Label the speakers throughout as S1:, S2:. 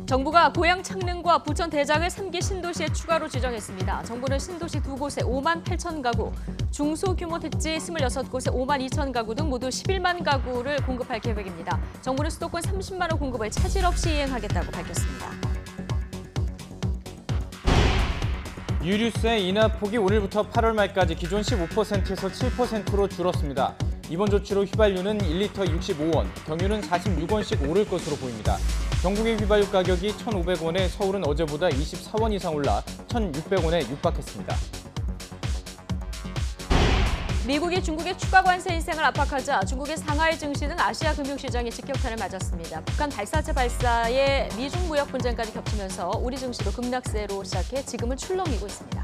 S1: 정부가 고양 창릉과 부천 대장을 3기 신도시에 추가로 지정했습니다. 정부는 신도시 2곳에 5만 8천 가구, 중소규모 택지 26곳에 5만 2천 가구 등 모두 11만 가구를 공급할 계획입니다. 정부는 수도권 30만 호 공급을 차질 없이 이행하겠다고 밝혔습니다.
S2: 유류세 인하폭이 오늘부터 8월 말까지 기존 15%에서 7%로 줄었습니다. 이번 조치로 휘발유는 1리터 65원, 경유는 46원씩 오를 것으로 보입니다. 전국의 휘발유 가격이 1,500원에 서울은 어제보다 24원 이상 올라 1,600원에 육박했습니다.
S1: 미국이 중국의 추가 관세 인상을 압박하자 중국의 상하이 증시 등 아시아 금융시장이 직격탄을 맞았습니다. 북한 발사체 발사에 미중 무역 분쟁까지 겹치면서 우리 증시도 급락세로 시작해 지금은 출렁이고 있습니다.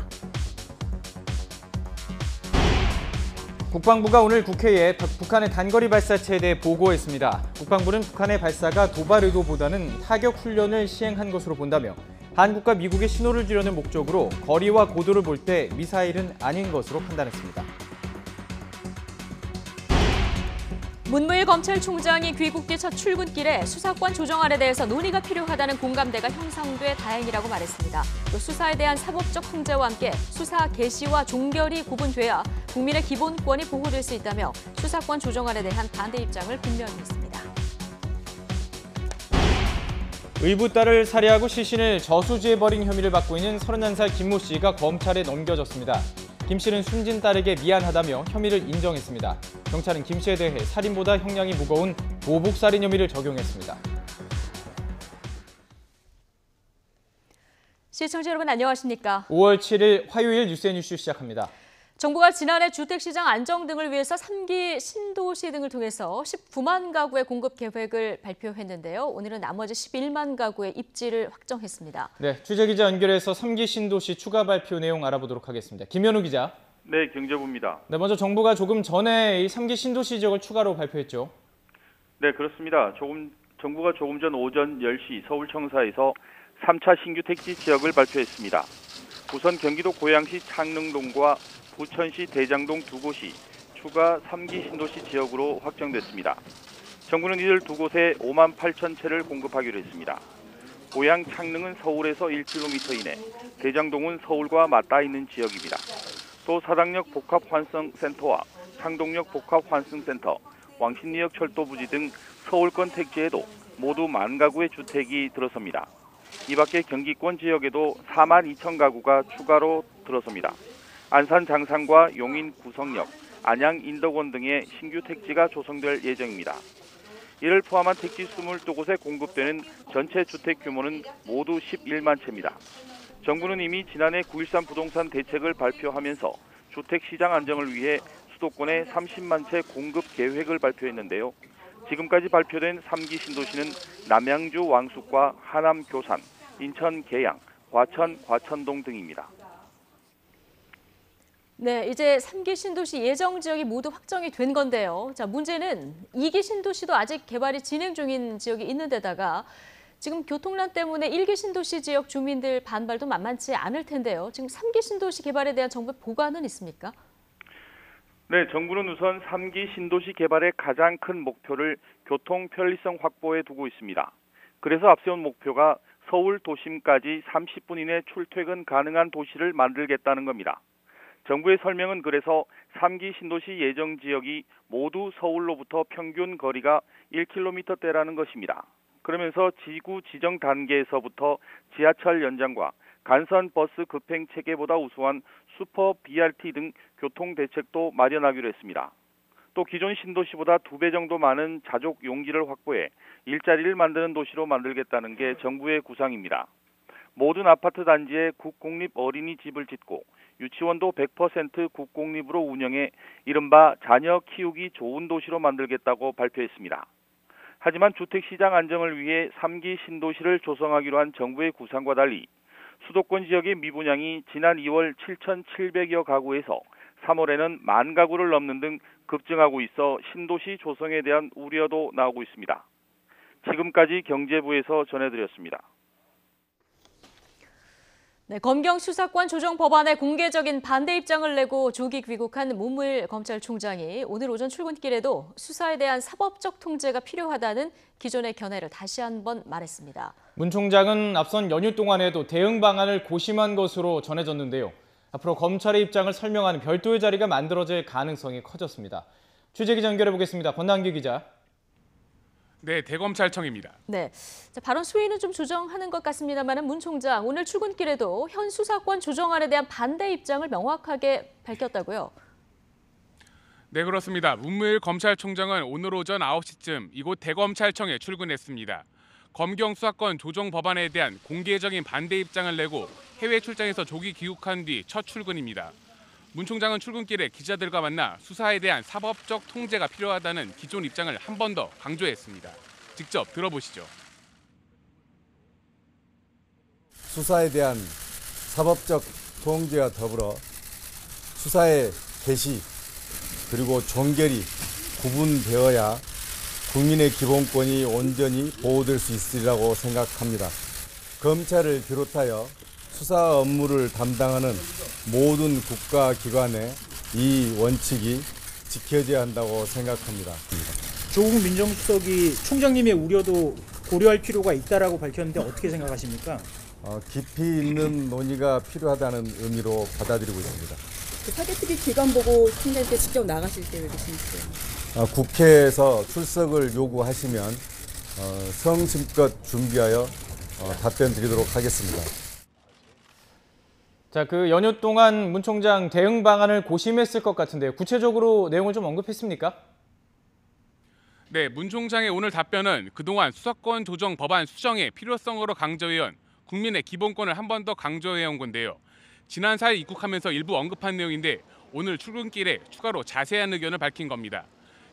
S2: 국방부가 오늘 국회에 북한의 단거리 발사체에 대해 보고했습니다. 국방부는 북한의 발사가 도발 의도보다는 타격 훈련을 시행한 것으로 본다며 한국과 미국의 신호를 주려는 목적으로 거리와 고도를 볼 때 미사일은 아닌 것으로 판단했습니다.
S1: 문무일 검찰총장이 귀국 뒤 첫 출근길에 수사권 조정안에 대해서 논의가 필요하다는 공감대가 형성돼 다행이라고 말했습니다. 또 수사에 대한 사법적 통제와 함께 수사 개시와 종결이 구분돼야 국민의 기본권이 보호될 수 있다며 수사권 조정안에 대한 반대 입장을 분명히 했습니다.
S2: 의붓 딸을 살해하고 시신을 저수지에 버린 혐의를 받고 있는 31살 김모 씨가 검찰에 넘겨졌습니다. 김 씨는 숨진 딸에게 미안하다며 혐의를 인정했습니다. 경찰은 김 씨에 대해 살인보다 형량이 무거운 보복살인 혐의를 적용했습니다.
S1: 시청자 여러분 안녕하십니까?
S2: 5월 7일 화요일 뉴스앤이슈 시작합니다.
S1: 정부가 지난해 주택시장 안정 등을 위해서 3기 신도시 등을 통해서 19만 가구의 공급 계획을 발표했는데요. 오늘은 나머지 11만 가구의 입지를 확정했습니다.
S2: 네, 취재기자 연결해서 3기 신도시 추가 발표 내용 알아보도록 하겠습니다. 김현우 기자.
S3: 네, 경제부입니다.
S2: 네, 먼저 정부가 조금 전에 이 3기 신도시 지역을 추가로 발표했죠.
S3: 네, 그렇습니다. 정부가 조금 전 오전 10시 서울청사에서 3차 신규 택지 지역을 발표했습니다. 우선 경기도 고양시 창릉동과 부천시 대장동 두 곳이 추가 3기 신도시 지역으로 확정됐습니다. 정부는 이들 두 곳에 5만 8천 채를 공급하기로 했습니다. 고양 창릉은 서울에서 1km 이내, 대장동은 서울과 맞닿아 있는 지역입니다. 또 사당역 복합환승센터와 창동역 복합환승센터, 왕십리역 철도부지 등 서울권 택지에도 모두 1만 가구의 주택이 들어섭니다. 이 밖에 경기권 지역에도 4만 2천 가구가 추가로 들어섭니다. 안산 장산과 용인 구성역, 안양 인덕원 등의 신규 택지가 조성될 예정입니다. 이를 포함한 택지 22곳에 공급되는 전체 주택 규모는 모두 11만 채입니다. 정부는 이미 지난해 9.13 부동산 대책을 발표하면서 주택시장 안정을 위해 수도권에 30만 채 공급 계획을 발표했는데요. 지금까지 발표된 3기 신도시는 남양주 왕숙과 하남 교산, 인천 계양, 과천 과천동 등입니다.
S1: 네, 이제 3기 신도시 예정 지역이 모두 확정이 된 건데요. 자, 문제는 2기 신도시도 아직 개발이 진행 중인 지역이 있는 데다가 지금 교통난 때문에 1기 신도시 지역 주민들 반발도 만만치 않을 텐데요. 지금 3기 신도시 개발에 대한 정부의 보관은 있습니까?
S3: 네, 정부는 우선 3기 신도시 개발의 가장 큰 목표를 교통 편리성 확보에 두고 있습니다. 그래서 앞세운 목표가 서울 도심까지 30분 이내 출퇴근 가능한 도시를 만들겠다는 겁니다. 정부의 설명은 그래서 3기 신도시 예정 지역이 모두 서울로부터 평균 거리가 1km대라는 것입니다. 그러면서 지구 지정 단계에서부터 지하철 연장과 간선 버스 급행 체계보다 우수한 슈퍼 BRT 등 교통 대책도 마련하기로 했습니다. 또 기존 신도시보다 2배 정도 많은 자족 용지를 확보해 일자리를 만드는 도시로 만들겠다는 게 정부의 구상입니다. 모든 아파트 단지에 국공립 어린이집을 짓고 유치원도 100% 국공립으로 운영해 이른바 자녀 키우기 좋은 도시로 만들겠다고 발표했습니다. 하지만 주택시장 안정을 위해 3기 신도시를 조성하기로 한 정부의 구상과 달리 수도권 지역의 미분양이 지난 2월 7,700여 가구에서 3월에는 1만 가구를 넘는 등 급증하고 있어 신도시 조성에 대한 우려도 나오고 있습니다. 지금까지 경제부에서 전해드렸습니다.
S1: 네, 검경 수사권 조정 법안에 공개적인 반대 입장을 내고 조기 귀국한 문무일 검찰총장이 오늘 오전 출근길에도 수사에 대한 사법적 통제가 필요하다는 기존의 견해를 다시 한번 말했습니다.
S2: 문 총장은 앞선 연휴 동안에도 대응 방안을 고심한 것으로 전해졌는데요. 앞으로 검찰의 입장을 설명하는 별도의 자리가 만들어질 가능성이 커졌습니다. 취재기 연결해 보겠습니다. 권남규 기자.
S4: 네, 대검찰청입니다.
S1: 네, 발언 수위는 좀 조정하는 것 같습니다만 문 총장 오늘 출근길에도 현 수사권 조정안에 대한 반대 입장을 명확하게 밝혔다고요?
S4: 네, 그렇습니다. 문무일 검찰총장은 오늘 오전 9시쯤 이곳 대검찰청에 출근했습니다. 검경 수사권 조정 법안에 대한 공개적인 반대 입장을 내고 해외 출장에서 조기 귀국한 뒤 첫 출근입니다. 문 총장은 출근길에 기자들과 만나 수사에 대한 사법적 통제가 필요하다는 기존 입장을 한 번 더 강조했습니다. 직접 들어보시죠.
S5: 수사에 대한 사법적 통제와 더불어 수사의 개시 그리고 종결이 구분되어야 국민의 기본권이 온전히 보호될 수 있으리라고 생각합니다. 검찰을 비롯하여 수사 업무를 담당하는 모든 국가기관의 이 원칙이 지켜져야 한다고 생각합니다.
S6: 조국 민정수석이 총장님의 우려도 고려할 필요가 있다라고 밝혔는데 어떻게 생각하십니까?
S5: 깊이 있는 논의가 필요하다는 의미로 받아들이고 있습니다.
S7: 사개특위 기간 보고 총장님께 직접 나가실 계획이신지요?
S5: 국회에서 출석을 요구하시면 성심껏 준비하여 답변 드리도록 하겠습니다.
S2: 자, 그 연휴 동안 문 총장 대응 방안을 고심했을 것 같은데요. 구체적으로 내용을 좀 언급했습니까?
S4: 네, 문 총장의 오늘 답변은 그동안 수사권 조정 법안 수정의 필요성으로 강조해온 국민의 기본권을 한 번 더 강조해온 건데요. 지난 4일 입국하면서 일부 언급한 내용인데 오늘 출근길에 추가로 자세한 의견을 밝힌 겁니다.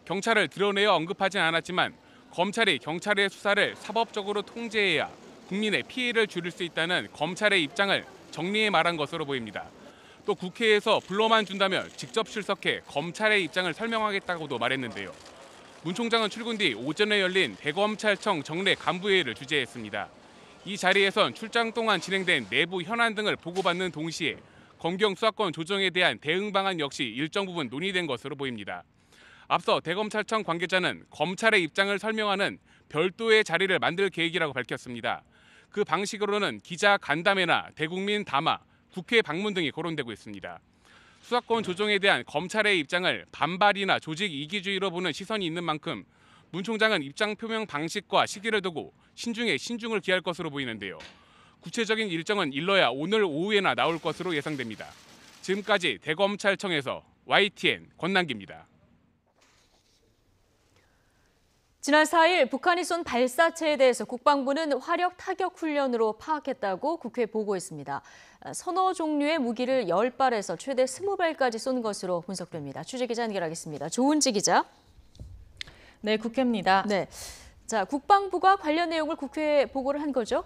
S4: 경찰을 드러내어 언급하진 않았지만 검찰이 경찰의 수사를 사법적으로 통제해야 국민의 피해를 줄일 수 있다는 검찰의 입장을 정리해 말한 것으로 보입니다. 또 국회에서 불러만 준다면 직접 출석해 검찰의 입장을 설명하겠다고도 말했는데요. 문 총장은 출근 뒤 오전에 열린 대검찰청 정례 간부회의를 주재했습니다. 이 자리에선 출장 동안 진행된 내부 현안 등을 보고받는 동시에 검경 수사권 조정에 대한 대응 방안 역시 일정 부분 논의된 것으로 보입니다. 앞서 대검찰청 관계자는 검찰의 입장을 설명하는 별도의 자리를 만들 계획이라고 밝혔습니다. 그 방식으로는 기자 간담회나 대국민 담화, 국회 방문 등이 거론되고 있습니다. 수사권 조정에 대한 검찰의 입장을 반발이나 조직 이기주의로 보는 시선이 있는 만큼 문 총장은 입장 표명 방식과 시기를 두고 신중에 신중을 기할 것으로 보이는데요. 구체적인 일정은 일러야 오늘 오후에나 나올 것으로 예상됩니다. 지금까지 대검찰청에서 YTN 권남기입니다.
S1: 지난 4일 북한이 쏜 발사체에 대해서 국방부는 화력 타격 훈련으로 파악했다고 국회에 보고했습니다. 서너 종류의 무기를 10발에서 최대 20발까지 쏜 것으로 분석됩니다. 취재기자 연결하겠습니다. 조은지 기자.
S8: 네, 국회입니다.
S1: 네, 자, 국방부가 관련 내용을 국회에 보고를 한 거죠?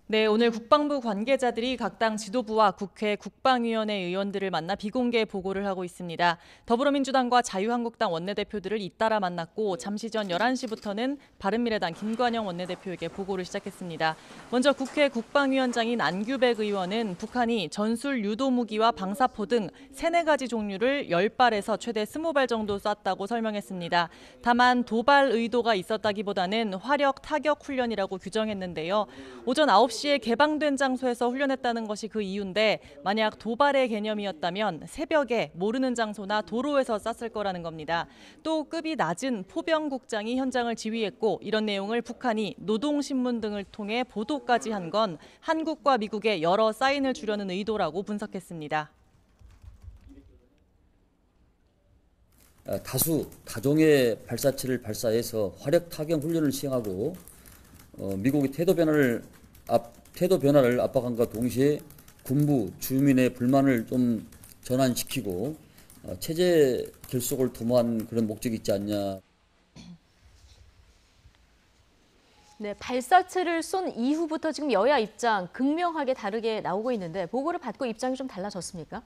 S8: 네, 오늘 국방부 관계자들이 각 당 지도부와 국회 국방위원회 의원들을 만나 비공개 보고를 하고 있습니다. 더불어민주당과 자유한국당 원내대표들을 잇따라 만났고 잠시 전 11시부터는 바른미래당 김관영 원내대표에게 보고를 시작했습니다. 먼저 국회 국방위원장인 안규백 의원은 북한이 전술 유도무기와 방사포 등 3-4가지 종류를 10발에서 최대 20발 정도 쐈다고 설명했습니다. 다만 도발 의도가 있었다기보다는 화력 타격 훈련이라고 규정했는데요. 오전 9시에 개방된 장소에서 훈련했다는 것이 그 이유인데 만약 도발의 개념이었다면 새벽에 모르는 장소나 도로에서 쐈을 거라는 겁니다. 또 급이 낮은 포병국장이 현장을 지휘했고 이런 내용을 북한이 노동신문 등을 통해 보도까지 한 건 한국과 미국의 여러 사인을 주려는 의도라고 분석했습니다.
S9: 다종의 발사체를 발사해서 화력 타격 훈련을 시행하고 미국의 태도 변화를 압박함과 동시에 군부 주민의 불만을 좀 전환시키고 체제 결속을 도모한 그런 목적이 있지 않냐.
S1: 네, 발사체를 쏜 이후부터 지금 여야 입장 극명하게 다르게 나오고 있는데 보고를 받고 입장이 좀 달라졌습니까?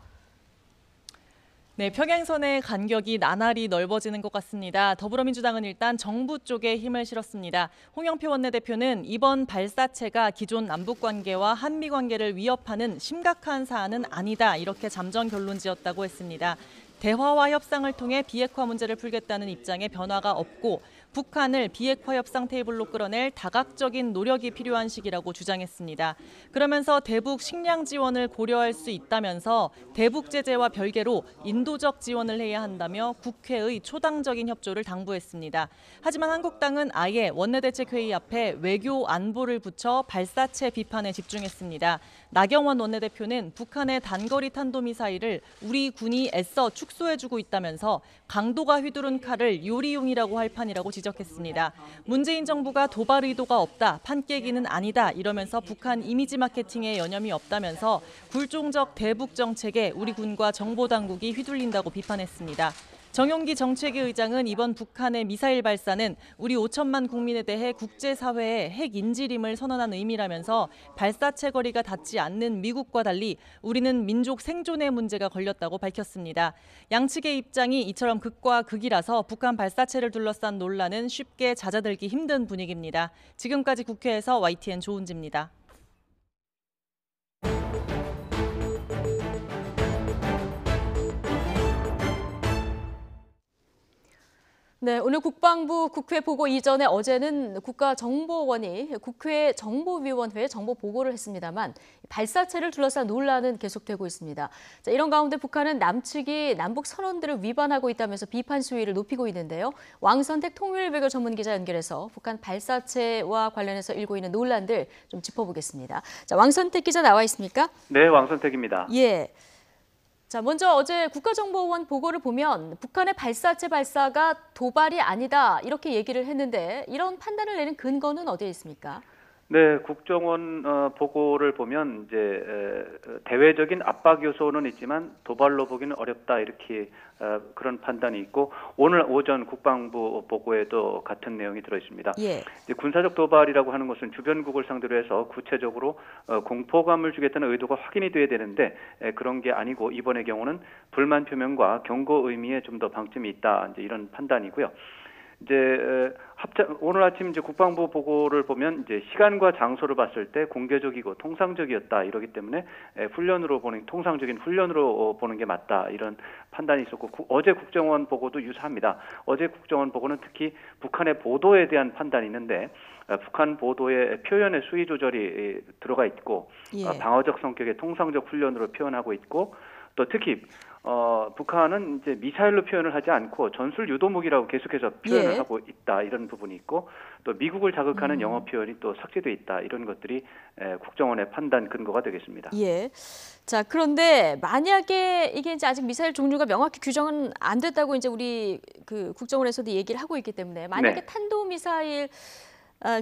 S8: 네, 평행선의 간격이 나날이 넓어지는 것 같습니다. 더불어민주당은 일단 정부 쪽에 힘을 실었습니다. 홍영표 원내대표는 이번 발사체가 기존 남북관계와 한미관계를 위협하는 심각한 사안은 아니다, 이렇게 잠정 결론지었다고 했습니다. 대화와 협상을 통해 비핵화 문제를 풀겠다는 입장에 변화가 없고 북한을 비핵화 협상 테이블로 끌어낼 다각적인 노력이 필요한 시기라고 주장했습니다. 그러면서 대북 식량 지원을 고려할 수 있다면서 대북 제재와 별개로 인도적 지원을 해야 한다며 국회의 초당적인 협조를 당부했습니다. 하지만 한국당은 아예 원내대책회의 앞에 외교 안보를 붙여 발사체 비판에 집중했습니다. 나경원 원내대표는 북한의 단거리 탄도미사일을 우리 군이 애써 축소해주고 있다면서 강도가 휘두른 칼을 요리용이라고 할 판이라고 지적했습니다. 문재인 정부가 도발 의도가 없다, 판 깨기는 아니다 이러면서 북한 이미지 마케팅에 여념이 없다면서 굴종적 대북 정책에 우리 군과 정보당국이 휘둘린다고 비판했습니다. 정용기 정책위 의장은 이번 북한의 미사일 발사는 우리 5천만 국민에 대해 국제사회의 핵 인지림을 선언한 의미라면서 발사체 거리가 닿지 않는 미국과 달리 우리는 민족 생존의 문제가 걸렸다고 밝혔습니다. 양측의 입장이 이처럼 극과 극이라서 북한 발사체를 둘러싼 논란은 쉽게 잦아들기 힘든 분위기입니다. 지금까지 국회에서 YTN 조은지입니다.
S1: 네, 오늘 국방부 국회 보고 이전에 어제는 국가정보원이 국회 정보위원회에 정보 보고를 했습니다만 발사체를 둘러싼 논란은 계속되고 있습니다. 자, 이런 가운데 북한은 남측이 남북 선언들을 위반하고 있다면서 비판 수위를 높이고 있는데요. 왕선택 통일외교 전문기자 연결해서 북한 발사체와 관련해서 일고 있는 논란들 좀 짚어보겠습니다. 자, 왕선택 기자 나와 있습니까?
S10: 네, 왕선택입니다.
S1: 예. 자, 먼저 어제 국가정보원 보고를 보면 북한의 발사체 발사가 도발이 아니다 이렇게 얘기를 했는데 이런 판단을 내는 근거는 어디에 있습니까?
S10: 네, 국정원 보고를 보면 이제 대외적인 압박 요소는 있지만 도발로 보기는 어렵다 이렇게 그런 판단이 있고 오늘 오전 국방부 보고에도 같은 내용이 들어 있습니다.
S1: 예.
S10: 이제 군사적 도발이라고 하는 것은 주변국을 상대로 해서 구체적으로 공포감을 주겠다는 의도가 확인이 돼야 되는데 그런 게 아니고 이번의 경우는 불만 표명과 경고 의미에 좀 더 방점이 있다 이제 이런 판단이고요. 이제 오늘 아침 이제 국방부 보고를 보면 이제 시간과 장소를 봤을 때 공개적이고 통상적이었다 이러기 때문에 통상적인 훈련으로 보는 게 맞다 이런 판단이 있었고 어제 국정원 보고도 유사합니다. 어제 국정원 보고는 특히 북한의 보도에 대한 판단이 있는데 북한 보도의 표현의 수위 조절이 들어가 있고
S1: 예.
S10: 방어적 성격의 통상적 훈련으로 표현하고 있고 또 특히 북한은 이제 미사일로 표현을 하지 않고 전술 유도무기라고 계속해서 표현을
S1: 예.
S10: 하고 있다 이런 부분이 있고 또 미국을 자극하는 영어 표현이 또 삭제돼 있다 이런 것들이 국정원의 판단 근거가 되겠습니다.
S1: 예. 자, 그런데 만약에 이게 이제 아직 미사일 종류가 명확히 규정은 안 됐다고 이제 우리 그 국정원에서도 얘기를 하고 있기 때문에 만약에
S10: 네.
S1: 탄도 미사일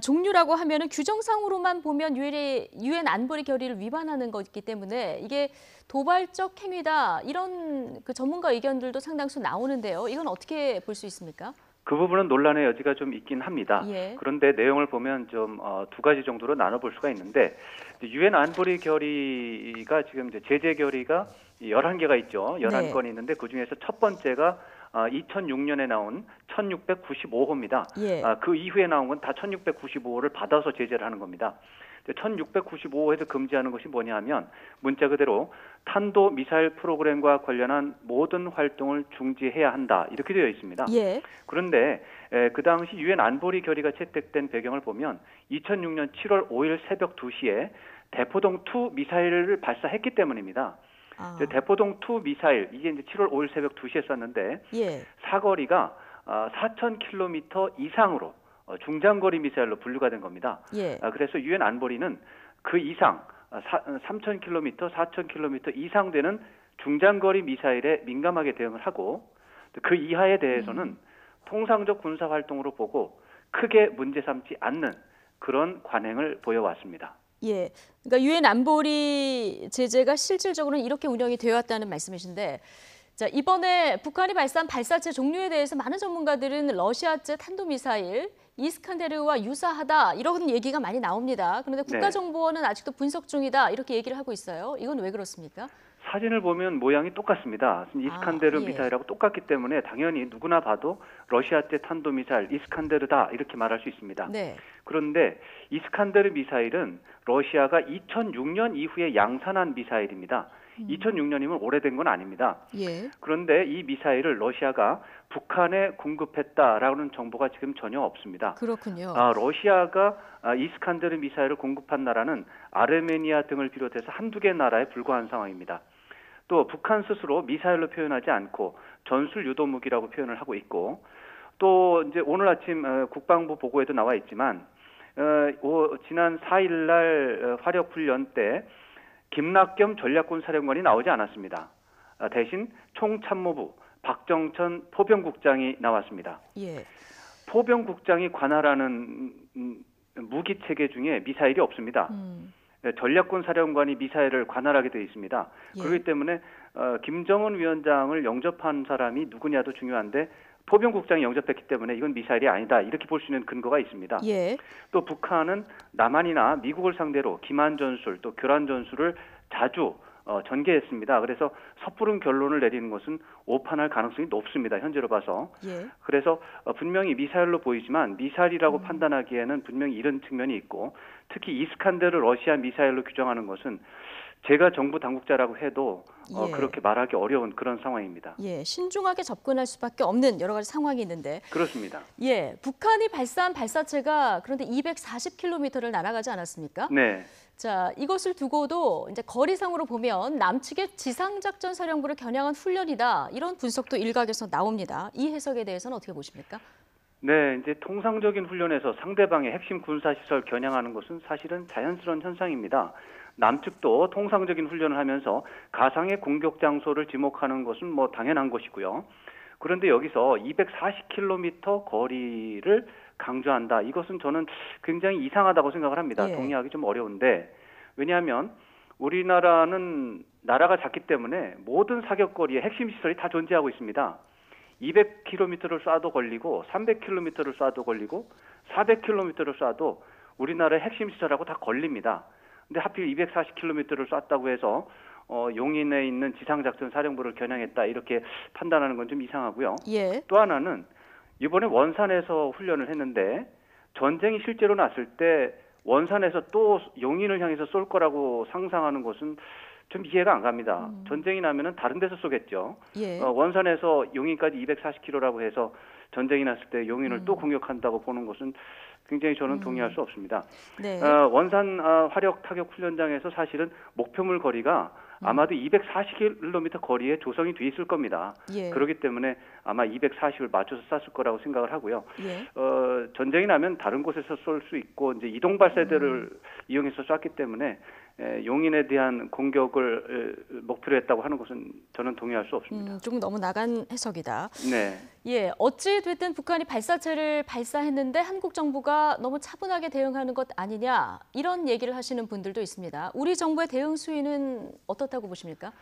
S1: 종류라고 하면은 규정상으로만 보면 유엔 안보리 결의를 위반하는 거기 때문에 이게 도발적 행위다 이런 그 전문가 의견들도 상당수 나오는데요. 이건 어떻게 볼 수 있습니까?
S10: 그 부분은 논란의 여지가 좀 있긴 합니다.
S1: 예.
S10: 그런데 내용을 보면 좀 두 가지 정도로 나눠볼 수가 있는데 유엔 안보리 결의가 지금 이제 제재 결의가 11개가 있죠. 11건이 있는데 그중에서 첫 번째가 2006년에 나온 1695호입니다.
S1: 예.
S10: 그 이후에 나온 건 다 1695호를 받아서 제재를 하는 겁니다. 1695호에서 금지하는 것이 뭐냐 하면 문자 그대로 탄도 미사일 프로그램과 관련한 모든 활동을 중지해야 한다 이렇게 되어 있습니다.
S1: 예.
S10: 그런데 그 당시 유엔 안보리 결의가 채택된 배경을 보면 2006년 7월 5일 새벽 2시에 대포동2 미사일을 발사했기 때문입니다. 대포동2 미사일 이게 이제 7월 5일 새벽 2시에 쐈는데
S1: 예. 사거리가
S10: 4,000km 이상으로 중장거리 미사일로 분류가 된 겁니다.
S1: 예.
S10: 그래서 유엔 안보리는 그 이상 3,000km, 4,000km 이상 되는 중장거리 미사일에 민감하게 대응을 하고 그 이하에 대해서는 통상적 군사 활동으로 보고 크게 문제 삼지 않는 그런 관행을 보여왔습니다.
S1: 예, 그러니까 유엔 안보리 제재가 실질적으로는 이렇게 운영이 되어 왔다는 말씀이신데, 자, 이번에 북한이 발사한 발사체 종류에 대해서 많은 전문가들은 러시아제 탄도미사일 이스칸데르와 유사하다 이런 얘기가 많이 나옵니다. 그런데 국가정보원은 아직도 분석 중이다 이렇게 얘기를 하고 있어요. 이건 왜 그렇습니까?
S10: 사진을 보면 모양이 똑같습니다. 이스칸데르
S1: 예.
S10: 미사일하고 똑같기 때문에 당연히 누구나 봐도 러시아제 탄도미사일 이스칸데르다 이렇게 말할 수 있습니다.
S1: 네.
S10: 그런데 이스칸데르 미사일은 러시아가 2006년 이후에 양산한 미사일입니다. 2006년이면 오래된 건 아닙니다.
S1: 예.
S10: 그런데 이 미사일을 러시아가 북한에 공급했다라는 정보가 지금 전혀 없습니다.
S1: 그렇군요.
S10: 러시아가 이스칸데르 미사일을 공급한 나라는 아르메니아 등을 비롯해서 한두 개 나라에 불과한 상황입니다. 또 북한 스스로 미사일로 표현하지 않고 전술 유도 무기라고 표현을 하고 있고, 또 이제 오늘 아침 국방부 보고에도 나와 있지만 지난 4일 날 화력 훈련 때 김낙겸 전략군 사령관이 나오지 않았습니다. 대신 총참모부 박정천 포병국장이 나왔습니다.
S1: 예.
S10: 포병국장이 관할하는 무기 체계 중에 미사일이 없습니다. 전략군 사령관이 미사일을 관할하게 되어 있습니다.
S1: 예.
S10: 그렇기 때문에 김정은 위원장을 영접한 사람이 누구냐도 중요한데 포병국장이 영접했기 때문에 이건 미사일이 아니다 이렇게 볼 수 있는 근거가 있습니다.
S1: 예.
S10: 또 북한은 남한이나 미국을 상대로 기만 전술 또 교란 전술을 자주 전개했습니다. 그래서 섣부른 결론을 내리는 것은 오판할 가능성이 높습니다. 현재로 봐서.
S1: 예.
S10: 그래서 분명히 미사일로 보이지만 미사일이라고 판단하기에는 분명히 이런 측면이 있고, 특히 이스칸데르 러시아 미사일로 규정하는 것은 제가 정부 당국자라고 해도
S1: 예.
S10: 그렇게 말하기 어려운 그런 상황입니다.
S1: 예, 신중하게 접근할 수밖에 없는 여러 가지 상황이 있는데.
S10: 그렇습니다.
S1: 예, 북한이 발사한 발사체가 그런데 240km를 날아가지 않았습니까?
S10: 네.
S1: 자, 이것을 두고도 이제 거리상으로 보면 남측의 지상작전 사령부를 겨냥한 훈련이다. 이런 분석도 일각에서 나옵니다. 이 해석에 대해서는 어떻게 보십니까?
S10: 네, 이제 통상적인 훈련에서 상대방의 핵심 군사시설 겨냥하는 것은 사실은 자연스러운 현상입니다. 남측도 통상적인 훈련을 하면서 가상의 공격 장소를 지목하는 것은 뭐 당연한 것이고요. 그런데 여기서 240km 거리를 강조한다. 이것은 저는 굉장히 이상하다고 생각을 합니다.
S1: 예.
S10: 동의하기 좀 어려운데, 왜냐하면 우리나라는 나라가 작기 때문에 모든 사격거리에 핵심 시설이 다 존재하고 있습니다. 200km를 쏴도 걸리고 300km를 쏴도 걸리고 400km를 쏴도 우리나라의 핵심 시설하고 다 걸립니다. 근데 하필 240km를 쐈다고 해서 용인에 있는 지상작전 사령부를 겨냥했다 이렇게 판단하는 건 좀 이상하고요.
S1: 예.
S10: 또 하나는 이번에 원산에서 훈련을 했는데 전쟁이 실제로 났을 때 원산에서 또 용인을 향해서 쏠 거라고 상상하는 것은 좀 이해가 안 갑니다. 전쟁이 나면은 다른 데서 쏘겠죠.
S1: 예.
S10: 원산에서 용인까지 240km라고 해서 전쟁이 났을 때 용인을 또 공격한다고 보는 것은 굉장히 저는 동의할 수 없습니다.
S1: 네.
S10: 원산 화력 타격 훈련장에서 사실은 목표물 거리가 아마도 240km 거리에 조성이 돼 있을 겁니다.
S1: 예.
S10: 그렇기 때문에 아마 240을 맞춰서 쐈을 거라고 생각을 하고요.
S1: 예.
S10: 전쟁이 나면 다른 곳에서 쏠 수 있고 이제 이동 발사대를 이용해서 쐈기 때문에 용인에 대한 공격을 목표로 했다고 하는 것은 저는 동의할 수 없습니다.
S1: 조금 너무 나간 해석이다.
S10: 네.
S1: 예, 어찌 됐든 북한이 발사체를 발사했는데 한국 정부가 너무 차분하게 대응하는 것 아니냐 이런 얘기를 하시는 분들도 있습니다. 우리 정부의 대응 수위는 어떻다고 보십니까?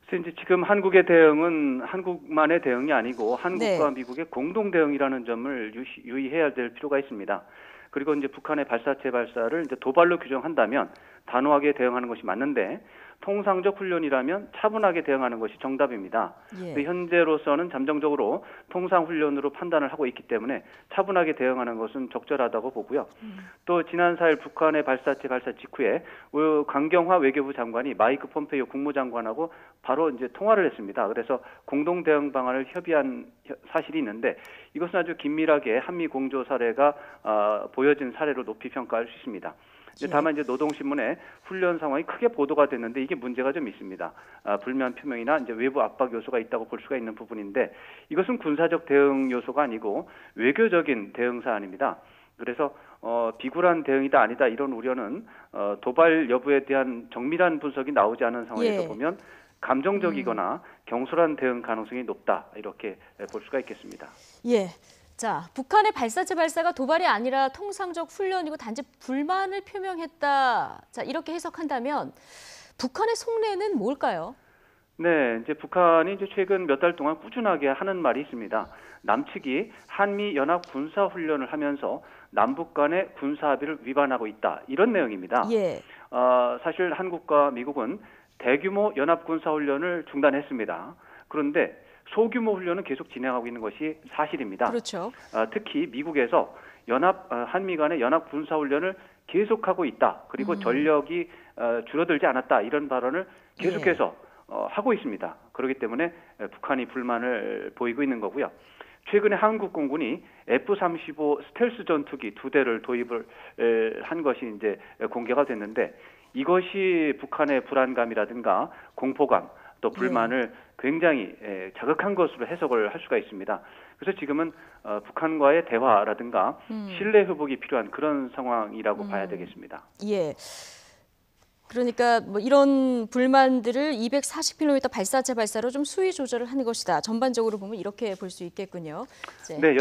S10: 그래서 이제 지금 한국의 대응은 한국만의 대응이 아니고 한국과
S1: 네.
S10: 미국의 공동 대응이라는 점을 유의해야 될 필요가 있습니다. 그리고 이제 북한의 발사체 발사를 이제 도발로 규정한다면 단호하게 대응하는 것이 맞는데, 통상적 훈련이라면 차분하게 대응하는 것이 정답입니다.
S1: 예.
S10: 근데 현재로서는 잠정적으로 통상 훈련으로 판단을 하고 있기 때문에 차분하게 대응하는 것은 적절하다고 보고요. 또 지난 4일 북한의 발사체 발사 직후에 강경화 외교부 장관이 마이크 폼페이오 국무장관하고 바로 이제 통화를 했습니다. 그래서 공동 대응 방안을 협의한 사실이 있는데, 이것은 아주 긴밀하게 한미 공조 사례가 보여진 사례로 높이 평가할 수 있습니다. 다만 이제 노동신문에 훈련 상황이 크게 보도가 됐는데 이게 문제가 좀 있습니다. 불만 표명이나 이제 외부 압박 요소가 있다고 볼 수가 있는 부분인데, 이것은 군사적 대응 요소가 아니고 외교적인 대응 사안입니다. 그래서 비굴한 대응이다 아니다 이런 우려는 도발 여부에 대한 정밀한 분석이 나오지 않은 상황에서
S1: 예.
S10: 보면 감정적이거나 경솔한 대응 가능성이 높다 이렇게 볼 수가 있겠습니다.
S1: 예. 자, 북한의 발사체 발사가 도발이 아니라 통상적 훈련이고 단지 불만을 표명했다. 자, 이렇게 해석한다면 북한의 속내는 뭘까요?
S10: 네, 이제 북한이 이제 최근 몇 달 동안 꾸준하게 하는 말이 있습니다. 남측이 한미 연합 군사 훈련을 하면서 남북 간의 군사 합의를 위반하고 있다. 이런 내용입니다.
S1: 예.
S10: 사실 한국과 미국은 대규모 연합군사훈련을 중단했습니다. 그런데 소규모 훈련은 계속 진행하고 있는 것이 사실입니다.
S1: 그렇죠.
S10: 특히 미국에서 한미 간의 연합 군사훈련을 계속하고 있다. 그리고 전력이 줄어들지 않았다. 이런 발언을 계속해서 하고 있습니다. 그렇기 때문에 북한이 불만을 보이고 있는 거고요. 최근에 한국 공군이 F-35 스텔스 전투기 2대를 도입을 한 것이 이제 공개가 됐는데 이것이 북한의 불안감이라든가 공포감 또 불만을 굉장히 자극한 것으로 해석을 할 수가 있습니다. 그래서 지금은 북한과의 대화라든가 신뢰 회복이 필요한 그런 상황이라고 봐야 되겠습니다.
S1: 예. 그러니까 뭐 이런 불만들을 240km 발사체 발사로 좀 수위 조절을 하는 것이다. 전반적으로 보면 이렇게 볼 수 있겠군요.
S10: 네,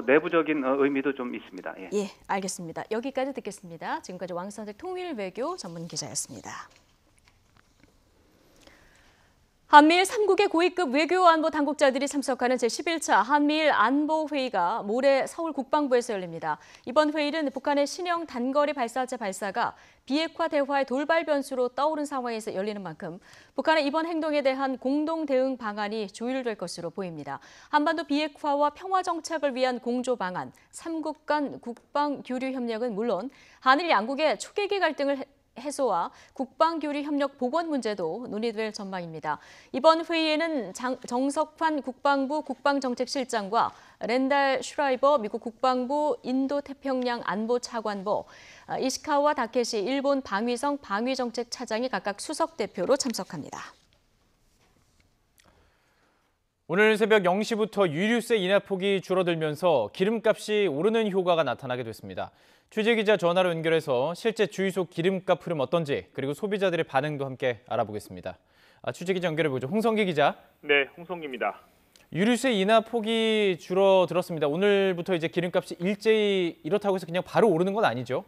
S10: 내부적인 의미도 좀 있습니다. 예,
S1: 알겠습니다. 여기까지 듣겠습니다. 지금까지 왕선택 통일외교 전문 기자였습니다. 한미일 3국의 고위급 외교안보 당국자들이 참석하는 제11차 한미일 안보회의가 모레 서울 국방부에서 열립니다. 이번 회의는 북한의 신형 단거리 발사체 발사가 비핵화 대화의 돌발 변수로 떠오른 상황에서 열리는 만큼 북한의 이번 행동에 대한 공동 대응 방안이 조율될 것으로 보입니다. 한반도 비핵화와 평화 정착을 위한 공조 방안, 3국 간 국방 교류 협력은 물론 한일 양국의 초계기 갈등을 해소와 국방교류 협력 복원 문제도 논의될 전망입니다. 이번 회의에는 정석환 국방부 국방정책실장과 렌달 슈라이버 미국 국방부 인도태평양 안보차관보, 이시카와 다케시 일본 방위성 방위정책차장이 각각 수석 대표로 참석합니다.
S2: 오늘 새벽 0시부터 유류세 인하폭이 줄어들면서 기름값이 오르는 효과가 나타나게 됐습니다. 취재기자 전화로 연결해서 실제 주유소 기름값 흐름 어떤지 그리고 소비자들의 반응도 함께 알아보겠습니다. 취재기자 연결해보죠. 홍성기 기자.
S11: 네, 홍성기입니다.
S2: 유류세 인하폭이 줄어들었습니다. 오늘부터 이제 기름값이 일제히 이렇다고 해서 그냥 바로 오르는 건 아니죠?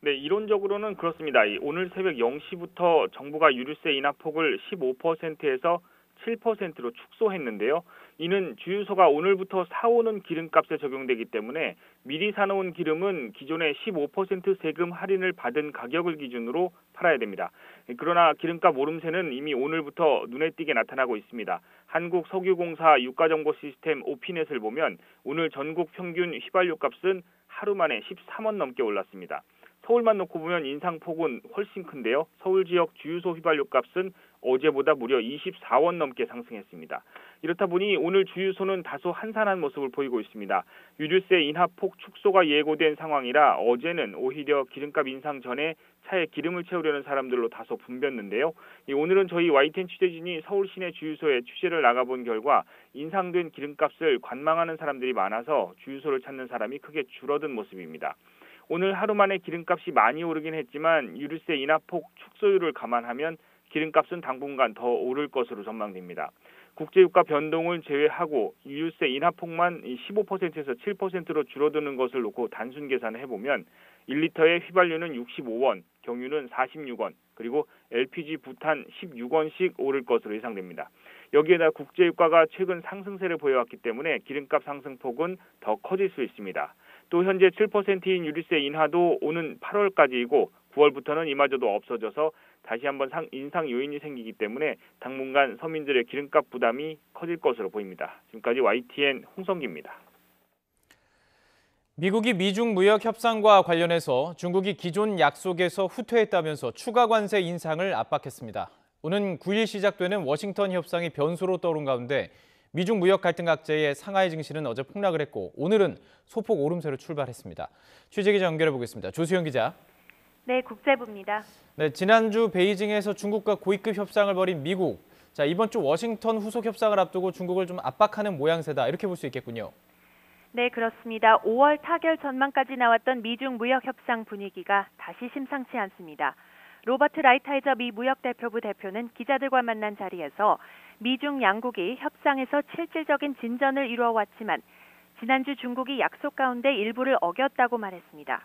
S11: 네, 이론적으로는 그렇습니다. 오늘 새벽 0시부터 정부가 유류세 인하폭을 15%에서 7%로 축소했는데요. 이는 주유소가 오늘부터 사오는 기름값에 적용되기 때문에 미리 사놓은 기름은 기존의 15% 세금 할인을 받은 가격을 기준으로 팔아야 됩니다. 그러나 기름값 오름세는 이미 오늘부터 눈에 띄게 나타나고 있습니다. 한국석유공사 유가정보시스템 오피넷을 보면 오늘 전국 평균 휘발유 값은 하루 만에 13원 넘게 올랐습니다. 서울만 놓고 보면 인상폭은 훨씬 큰데요. 서울 지역 주유소 휘발유 값은 어제보다 무려 24원 넘게 상승했습니다. 이렇다 보니 오늘 주유소는 다소 한산한 모습을 보이고 있습니다. 유류세 인하폭 축소가 예고된 상황이라 어제는 오히려 기름값 인상 전에 차에 기름을 채우려는 사람들로 다소 붐볐는데요. 오늘은 저희 YTN 취재진이 서울 시내 주유소에 취재를 나가본 결과 인상된 기름값을 관망하는 사람들이 많아서 주유소를 찾는 사람이 크게 줄어든 모습입니다. 오늘 하루 만에 기름값이 많이 오르긴 했지만 유류세 인하폭 축소율을 감안하면 기름값은 당분간 더 오를 것으로 전망됩니다. 국제유가 변동을 제외하고 유류세 인하폭만 15%에서 7%로 줄어드는 것을 놓고 단순 계산을 해보면 1리터의 휘발유는 65원, 경유는 46원, 그리고 LPG 부탄 16원씩 오를 것으로 예상됩니다. 여기에다 국제유가가 최근 상승세를 보여왔기 때문에 기름값 상승폭은 더 커질 수 있습니다. 또 현재 7%인 유류세 인하도 오는 8월까지이고 9월부터는 이마저도 없어져서 다시 한번 인상 요인이 생기기 때문에 당분간 서민들의 기름값 부담이 커질 것으로 보입니다. 지금까지 YTN 홍성기입니다.
S2: 미국이 미중 무역 협상과 관련해서 중국이 기존 약속에서 후퇴했다면서 추가 관세 인상을 압박했습니다. 오는 9일 시작되는 워싱턴 협상이 변수로 떠오른 가운데 미중 무역 갈등 악재의 상하이 증시는 어제 폭락을 했고 오늘은 소폭 오름세로 출발했습니다. 취재기자 연결해 보겠습니다. 조수영 기자.
S12: 네, 국제부입니다.
S2: 네, 지난주 베이징에서 중국과 고위급 협상을 벌인 미국. 자, 이번 주 워싱턴 후속 협상을 앞두고 중국을 좀 압박하는 모양새다. 이렇게 볼 수 있겠군요.
S12: 네, 그렇습니다. 5월 타결 전망까지 나왔던 미중 무역 협상 분위기가 다시 심상치 않습니다. 로버트 라이트하이저 미 무역대표부 대표는 기자들과 만난 자리에서 미중 양국이 협상에서 실질적인 진전을 이루어왔지만 지난주 중국이 약속 가운데 일부를 어겼다고 말했습니다.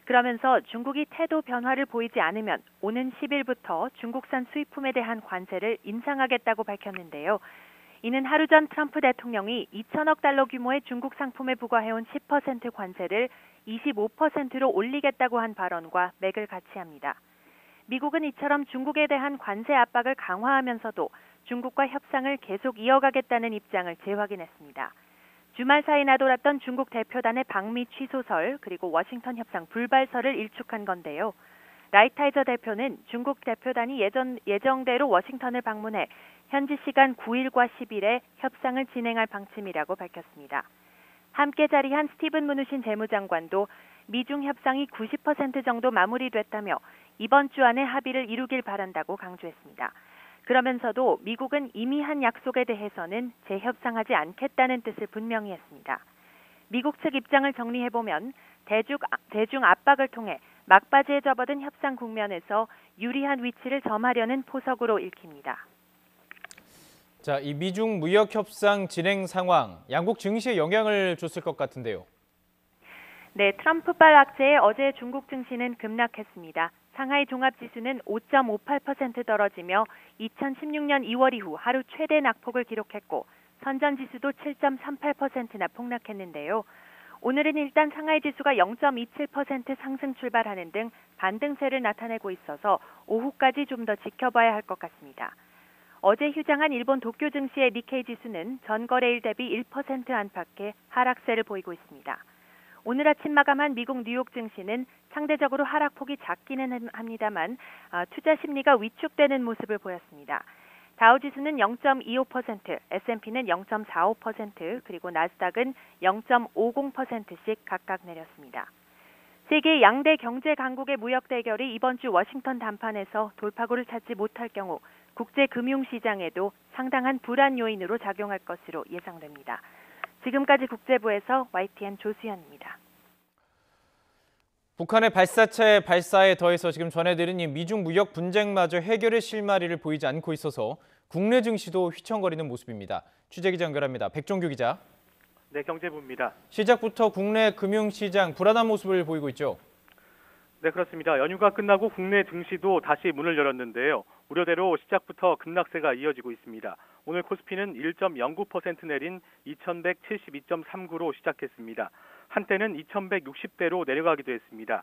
S12: 그러면서 중국이 태도 변화를 보이지 않으면 오는 10일부터 중국산 수입품에 대한 관세를 인상하겠다고 밝혔는데요. 이는 하루 전 트럼프 대통령이 2천억 달러 규모의 중국 상품에 부과해온 10% 관세를 25%로 올리겠다고 한 발언과 맥을 같이 합니다. 미국은 이처럼 중국에 대한 관세 압박을 강화하면서도 중국과 협상을 계속 이어가겠다는 입장을 재확인했습니다. 주말 사이 나돌았던 중국 대표단의 방미 취소설 그리고 워싱턴 협상 불발설을 일축한 건데요. 라이타이저 대표는 중국 대표단이 예정대로 워싱턴을 방문해 현지 시간 9일과 10일에 협상을 진행할 방침이라고 밝혔습니다. 함께 자리한 스티븐 무누신 재무장관도 미중 협상이 90% 정도 마무리됐다며 이번 주 안에 합의를 이루길 바란다고 강조했습니다. 그러면서도 미국은 이미 한 약속에 대해서는 재협상하지 않겠다는 뜻을 분명히 했습니다. 미국 측 입장을 정리해보면 대중 압박을 통해 막바지에 접어든 협상 국면에서 유리한 위치를 점하려는 포석으로 읽힙니다.
S2: 자, 이 미중 무역 협상 진행 상황, 양국 증시에 영향을 줬을 것 같은데요.
S12: 네, 트럼프발 악재에 어제 중국 증시는 급락했습니다. 상하이 종합지수는 5.58% 떨어지며 2016년 2월 이후 하루 최대 낙폭을 기록했고 선전지수도 7.38%나 폭락했는데요. 오늘은 일단 상하이 지수가 0.27% 상승 출발하는 등 반등세를 나타내고 있어서 오후까지 좀 더 지켜봐야 할 것 같습니다. 어제 휴장한 일본 도쿄 증시의 니케이 지수는 전 거래일 대비 1% 안팎의 하락세를 보이고 있습니다. 오늘 아침 마감한 미국 뉴욕 증시는 상대적으로 하락폭이 작기는 합니다만 투자 심리가 위축되는 모습을 보였습니다. 다우지수는 0.25%, S&P는 0.45%, 그리고 나스닥은 0.50%씩 각각 내렸습니다. 세계 양대 경제 강국의 무역 대결이 이번 주 워싱턴 담판에서 돌파구를 찾지 못할 경우 국제 금융시장에도 상당한 불안 요인으로 작용할 것으로 예상됩니다. 지금까지 국제부에서 YTN 조수현입니다.
S2: 북한의 발사체 발사에 더해서 지금 전해드린 이 미중 무역 분쟁마저 해결의 실마리를 보이지 않고 있어서 국내 증시도 휘청거리는 모습입니다. 취재기자 연결합니다. 백종규 기자.
S13: 네, 경제부입니다.
S2: 시작부터 국내 금융시장 불안한 모습을 보이고 있죠.
S13: 네, 그렇습니다. 연휴가 끝나고 국내 증시도 다시 문을 열었는데요. 우려대로 시작부터 급락세가 이어지고 있습니다. 오늘 코스피는 1.09% 내린 2172.39로 시작했습니다. 한때는 2160대로 내려가기도 했습니다.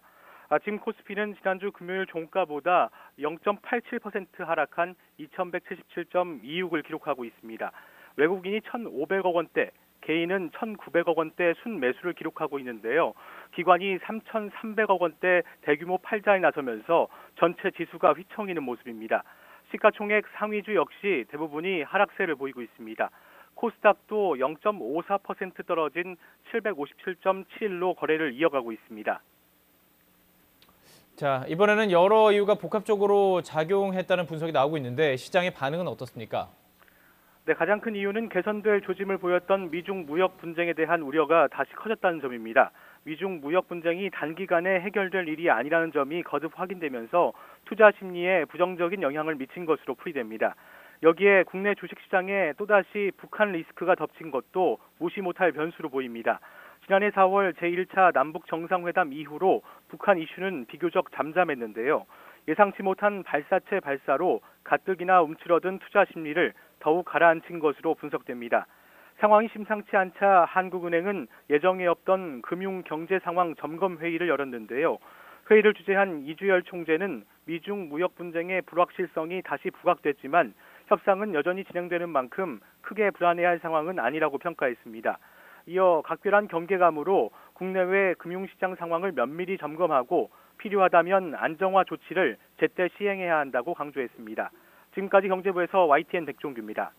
S13: 지금 코스피는 지난주 금요일 종가보다 0.87% 하락한 2177.26을 기록하고 있습니다. 외국인이 1,500억 원대, 개인은 1,900억 원대 순매수를 기록하고 있는데요. 기관이 3,300억 원대 대규모 팔자에 나서면서 전체 지수가 휘청이는 모습입니다. 시가총액 상위주 역시 대부분이 하락세를 보이고 있습니다. 코스닥도 0.54% 떨어진 757.71로 거래를 이어가고 있습니다.
S2: 자, 이번에는 여러 이유가 복합적으로 작용했다는 분석이 나오고 있는데 시장의 반응은 어떻습니까?
S13: 네, 가장 큰 이유는 개선될 조짐을 보였던 미중 무역 분쟁에 대한 우려가 다시 커졌다는 점입니다. 미중 무역 분쟁이 단기간에 해결될 일이 아니라는 점이 거듭 확인되면서 투자 심리에 부정적인 영향을 미친 것으로 풀이됩니다. 여기에 국내 주식시장에 또다시 북한 리스크가 덮친 것도 무시 못할 변수로 보입니다. 지난해 4월 제1차 남북 정상회담 이후로 북한 이슈는 비교적 잠잠했는데요. 예상치 못한 발사체 발사로 가뜩이나 움츠러든 투자 심리를 더욱 가라앉힌 것으로 분석됩니다. 상황이 심상치 않자 한국은행은 예정에 없던 금융경제 상황 점검 회의를 열었는데요. 회의를 주재한 이주열 총재는 미중 무역 분쟁의 불확실성이 다시 부각됐지만 협상은 여전히 진행되는 만큼 크게 불안해할 상황은 아니라고 평가했습니다. 이어 각별한 경계감으로 국내외 금융시장 상황을 면밀히 점검하고 필요하다면 안정화 조치를 제때 시행해야 한다고 강조했습니다. 지금까지 경제부에서 YTN 백종규입니다.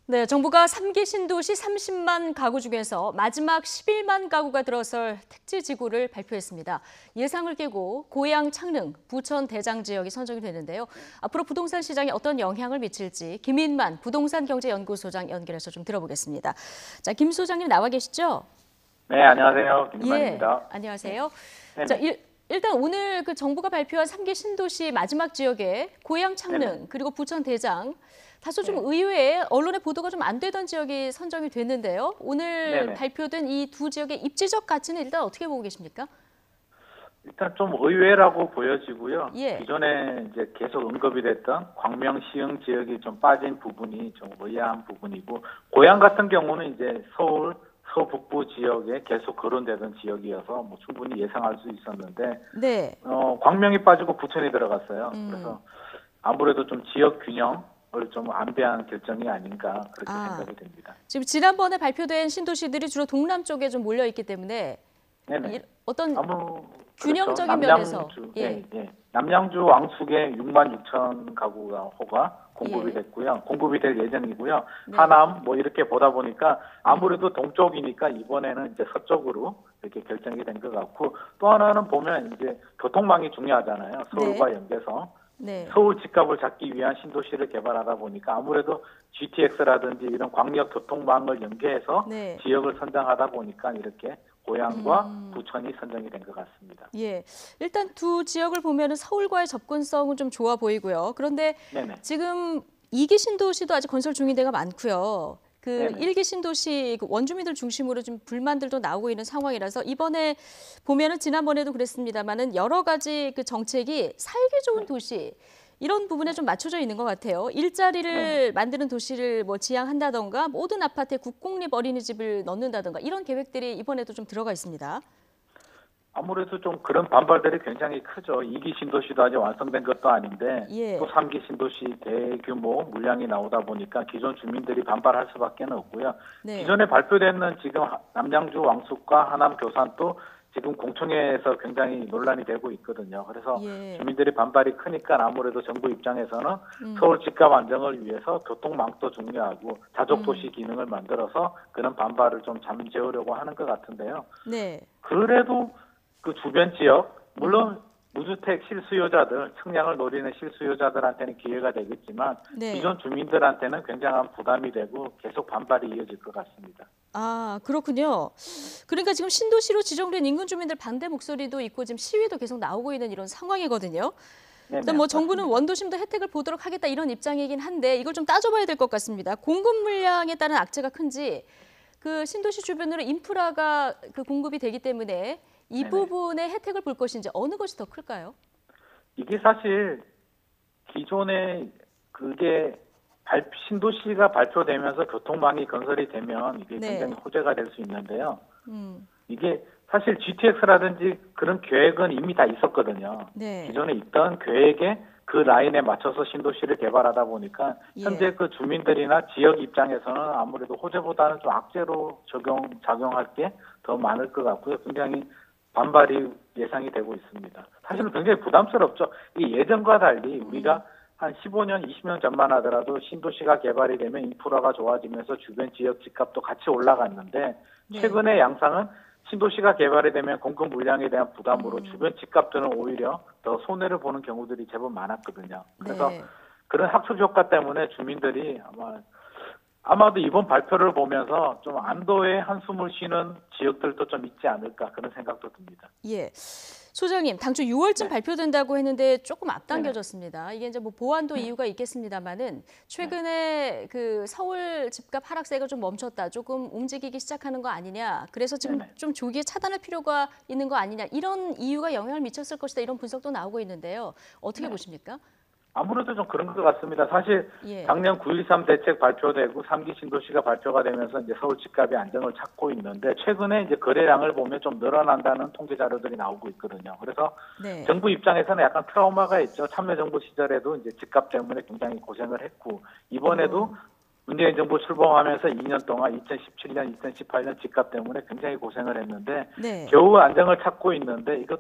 S1: 네, 정부가 3기 신도시 30만 가구 중에서 마지막 11만 가구가 들어설 택지지구를 발표했습니다. 예상을 깨고 고양, 창릉, 부천, 대장 지역이 선정이 되는데요. 앞으로 부동산 시장에 어떤 영향을 미칠지 김인만 부동산경제연구소장 연결해서 좀 들어보겠습니다. 자, 김 소장님 나와 계시죠?
S14: 네, 안녕하세요. 김인만입니다.
S1: 예, 안녕하세요. 자, 일단 오늘 그 정부가 발표한 3기 신도시 마지막 지역에 고양, 창릉, 그리고 부천, 대장 다소 좀 의외의 언론의 보도가 좀 안 되던 지역이 선정이 됐는데요. 오늘 발표된 이 두 지역의 입지적 가치는 일단 어떻게 보고 계십니까?
S14: 일단 좀 의외라고 보여지고요.
S1: 예.
S14: 기존에 이제 계속 언급이 됐던 광명 시흥 지역이 좀 빠진 부분이 좀 의아한 부분이고, 고양 같은 경우는 이제 서울 서북부 지역에 계속 거론되던 지역이어서 뭐 충분히 예상할 수 있었는데,
S1: 네.
S14: 광명이 빠지고 부천이 들어갔어요. 그래서 아무래도 좀 지역 균형을 좀 안배한 결정이 아닌가 그렇게 생각이 됩니다.
S1: 지금 지난번에 발표된 신도시들이 주로 동남 쪽에 좀 몰려 있기 때문에
S14: 네네.
S1: 어떤 균형적인
S14: 그렇죠.
S1: 면에서
S14: 예. 남양주 왕숙에 6만 6천 가구가 공급이 됐고요. 공급이 될 예정이고요.
S1: 네.
S14: 하남 뭐 이렇게 보다 보니까 아무래도 동쪽이니까 이번에는 이제 서쪽으로 이렇게 결정이 된 것 같고, 또 하나는 보면 이제 교통망이 중요하잖아요. 서울과 연계서.
S1: 네.
S14: 서울 집값을 잡기 위한 신도시를 개발하다 보니까 아무래도 GTX라든지 이런 광역 교통망을 연계해서
S1: 네.
S14: 지역을 선정하다 보니까 이렇게 고양과 부천이 선정이 된 것 같습니다.
S1: 예, 일단 두 지역을 보면은 서울과의 접근성은 좀 좋아 보이고요. 그런데
S14: 네네.
S1: 지금 2기 신도시도 아직 건설 중인 데가 많고요. 그
S14: 네네.
S1: 1기 신도시 원주민들 중심으로 좀 불만들도 나오고 있는 상황이라서 이번에 보면은 지난번에도 그랬습니다만은 여러 가지 그 정책이 살기 좋은 도시 이런 부분에 좀 맞춰져 있는 것 같아요. 일자리를 만드는 도시를 뭐 지향한다던가 모든 아파트에 국공립 어린이집을 넣는다던가 이런 계획들이 이번에도 좀 들어가 있습니다.
S14: 아무래도 좀 그런 반발들이 굉장히 크죠. 2기 신도시도 아직 완성된 것도 아닌데
S1: 예.
S14: 또 3기 신도시 대규모 물량이 나오다 보니까 기존 주민들이 반발할 수밖에 없고요.
S1: 네.
S14: 기존에 발표되는 지금 남양주 왕숙과 하남 교산도 지금 공청회에서 굉장히 논란이 되고 있거든요. 그래서 주민들이 반발이 크니까 아무래도 정부 입장에서는 서울 집값 안정을 위해서 교통망도 중요하고 자족도시 기능을 만들어서 그런 반발을 좀 잠재우려고 하는 것 같은데요.
S1: 네.
S14: 그래도 그 주변 지역, 물론 무주택 실수요자들, 청량을 노리는 실수요자들한테는 기회가 되겠지만
S1: 네.
S14: 기존 주민들한테는 굉장한 부담이 되고 계속 반발이 이어질 것 같습니다.
S1: 아, 그렇군요. 그러니까 지금 신도시로 지정된 인근 주민들 반대 목소리도 있고 지금 시위도 계속 나오고 있는 이런 상황이거든요. 일단 뭐 정부는 원도심도 혜택을 보도록 하겠다 이런 입장이긴 한데 이걸 좀 따져봐야 될 것 같습니다. 공급 물량에 따른 악재가 큰지 그 신도시 주변으로 인프라가 그 공급이 되기 때문에 이 부분의 혜택을 볼 것인지 어느 것이 더 클까요?
S14: 이게 사실 기존에 그게 신도시가 발표되면서 교통망이 건설이 되면 이게 굉장히 호재가 될 수 있는데요. 이게 사실 GTX라든지 그런 계획은 이미 다 있었거든요. 기존에 있던 계획에 그 라인에 맞춰서 신도시를 개발하다 보니까 현재 그 주민들이나 지역 입장에서는 아무래도 호재보다는 좀 악재로 작용할 게 더 많을 것 같고요. 굉장히 반발이 예상이 되고 있습니다. 사실은 굉장히 부담스럽죠. 이 예전과 달리 우리가 한 15년, 20년 전만 하더라도 신도시가 개발이 되면 인프라가 좋아지면서 주변 지역 집값도 같이 올라갔는데 최근의 양상은 신도시가 개발이 되면 공급 물량에 대한 부담으로 주변 집값들은 오히려 더 손해를 보는 경우들이 제법 많았거든요. 그래서 그런 학술 효과 때문에 주민들이 아마도 이번 발표를 보면서 좀 안도의 한숨을 쉬는 지역들도 좀 있지 않을까 그런 생각도 듭니다.
S1: 예. 소장님, 당초 6월쯤 발표된다고 했는데 조금 앞당겨졌습니다. 이게 이제 뭐 보완도 이유가 있겠습니다만은 최근에 그 서울 집값 하락세가 좀 멈췄다, 조금 움직이기 시작하는 거 아니냐. 그래서 지금 좀 조기에 차단할 필요가 있는 거 아니냐. 이런 이유가 영향을 미쳤을 것이다. 이런 분석도 나오고 있는데요. 어떻게 보십니까?
S14: 아무래도 좀 그런 것 같습니다. 사실 작년 9.13 대책 발표되고 3기 신도시가 발표가 되면서 이제 서울 집값이 안정을 찾고 있는데 최근에 이제 거래량을 보면 좀 늘어난다는 통계 자료들이 나오고 있거든요. 그래서 정부 입장에서는 약간 트라우마가 있죠. 참여정부 시절에도 이제 집값 때문에 굉장히 고생을 했고 이번에도 문재인 정부 출범하면서 2년 동안 2017년, 2018년 집값 때문에 굉장히 고생을 했는데 겨우 안정을 찾고 있는데 이거